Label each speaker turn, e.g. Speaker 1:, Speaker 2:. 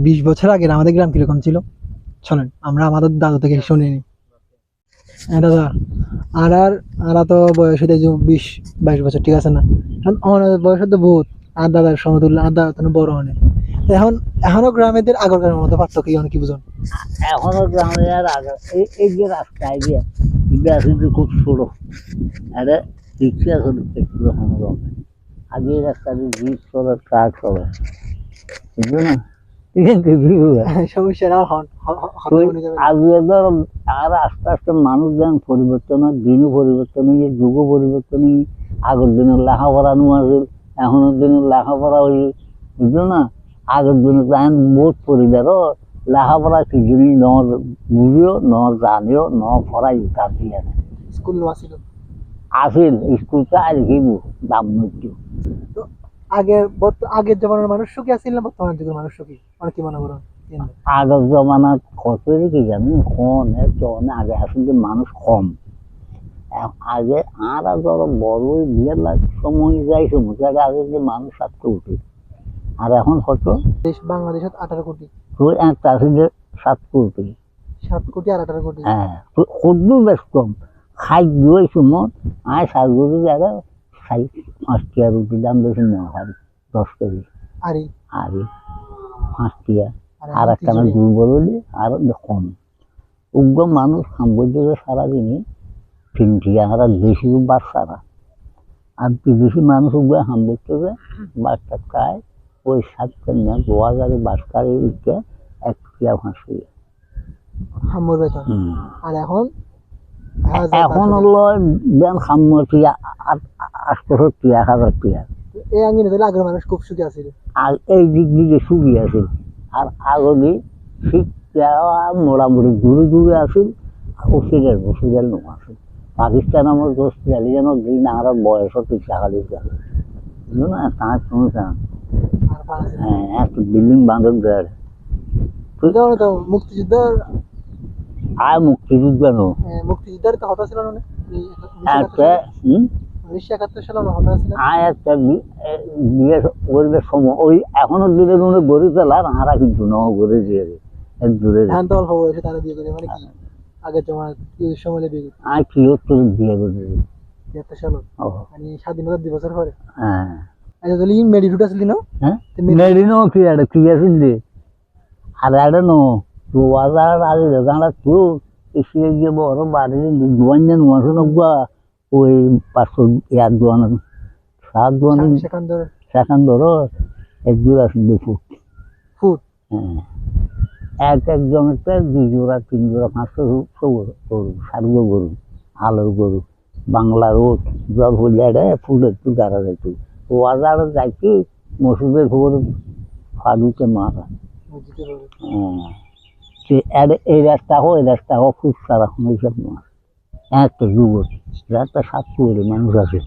Speaker 1: 20 বছর আগের আমাদের গ্রাম কিরকম ছিল শোনেন, আমরা আমাদের দাদু থেকে শুনে নিই। হ্যাঁ দাদা, আর আর আরা তো বয়স হতে 20-22 বছর, ঠিক আছে না? এখন আমাদের বয়স তো বহুত, আর দাদার সমতুল্য, আর দাদা তো বড় অনেক। তো এখনো গ্রামেদের আগের মধ্যে পার্থক্য কি, অনেক কি বুঝুন?
Speaker 2: এখনো গ্রামে আর আগে এই যে রাস্তা আইডিয়া এটা কিন্তু খুব ছোট। এটা রিক্সা চলে একটু রকম। আগে এই রাস্তাতে জিপ চলে, ট্রাক চলে, বুঝলো না?
Speaker 1: সমস্যা
Speaker 2: আগে ধর আর আস্তে আস্তে মানুষ যেন পরিবর্তন হয়, দিনও পরিবর্তন হয়ে, যুগও পরিবর্তন হয়ে। আগের দিনের লেখাপড়া নেওয়া হয়েছিল, এখনের দিনের লেখাপড়া হয়ে, বুঝলো না? আগের দিনে এখন বহুত পরিবারও লেখাপড়া কি জিনিস নর বুঝিও, নর জানিও, নর পড়াই তার দিয়ে
Speaker 1: স্কুল আসিল।
Speaker 2: আসিল স্কুলটা আর গিব দাম মৃত্যু।
Speaker 1: তো আগের জমানার মানুষ সুখী আছিল না বর্তমান যুগের মানুষ সুখী, অনেক কি মনে করেন?
Speaker 2: আগের জমানা কত কি জানি কম, আগে আসলে মানুষ কম। আগে আর ধরো বড় বিয়ের সময় যাই সময় আগে যে মানুষ সাতটা উঠে, আর এখন কত?
Speaker 1: বাংলাদেশত 18 কোটি।
Speaker 2: তুই একটা আছে যে 7 কোটি।
Speaker 1: 7 কোটি আর 18 কোটি।
Speaker 2: হ্যাঁ, কদ্দুর বেশ কম। খাদ্য এই সময় আয় 7 কোটি জায়গা 5 টিয়া রুটির দাম বেশি নেওয়া হয়, 10 কেজি
Speaker 1: আরে
Speaker 2: আরে 5 টিয়া। আর একটা না দুর্বল হলে আরো কম। উগ্র মানুষ সাম্রাজ্য সারাদিনে 3 টিয়া আর বেশি বাচ্চারা। আর বিদেশি মানুষ উগ্র সাম্রাজ্য বাচ্চা খায় ওই 7 কন্যা 2000 বাচ্চার এইটা 1 টিয়া 5 টিয়া।
Speaker 1: আর এখন
Speaker 2: এখন হলো দেন সাম্য টিয়া 800 টিয়া 1000 টিয়া।
Speaker 1: এই আঙ্গিনে তাহলে আগের মানুষ খুব সুখী আছিল।
Speaker 2: আর এই দিক দিয়ে সুখী আছিল। আর আগলি শিক্ষা মোটামুটি দূরে দূরে আছিল, অসুবিধার নোয়া আছিল। পাকিস্তান আমার দোষ যেন দিন আর বয়স টাকা দিতে বুঝলো না? তার শুনছেন? হ্যাঁ, একটা বিল্ডিং বাঁধন দেয়।
Speaker 1: মুক্তিযুদ্ধ
Speaker 2: আর মুক্তিযুদ্ধ নো
Speaker 1: মুক্তিযুদ্ধের তো হতা ছিল না?
Speaker 2: একটা
Speaker 1: 1971 সালে হতা ছিল।
Speaker 2: আর একটা বিয়ে করবে সময় ওই এখনো দূরে দূরে গড়ে তোলার আরা কিন্তু ন গড়ে দিয়ে দূরে
Speaker 1: ধান তো অল্প বয়সে তারা বিয়ে করে, মানে কি আগের জমা সময় বিয়ে করে।
Speaker 2: আর কি তোর বিয়ে করে
Speaker 1: 73 সাল, মানে স্বাধীনতার 2 বছর পরে।
Speaker 2: হ্যাঁ,
Speaker 1: আচ্ছা তাহলে মেডিটুট আসলি না?
Speaker 2: হ্যাঁ মেডিনো কি এটা কি আসিল রে? আর এটা নো 2000 আগে দাঁড়া তো এসে গিয়ে বড় বাড়ি দুয়ান মাসে নব্বা ওই 500 এক দুয়ান 7 দুয়ান সেখান ধরো 1 জোড়া 2 ফুট। হ্যাঁ, একজনের 2 জোড়া 3 জোড়া 500 গরু, সারগো গরু, আলোর গরু, বাংলা রোড জল হলে ফুল একটু গাড়া যাইত। 2000 যাইতে মসুদের খবর ফাড়ুতে মারা। হ্যাঁ, এই রাস্তা হোক এই রাস্তা হোক খুব সারাক্ষণ এইসব মাছ। একটা যুবক একটা 7 মানুষ আছে।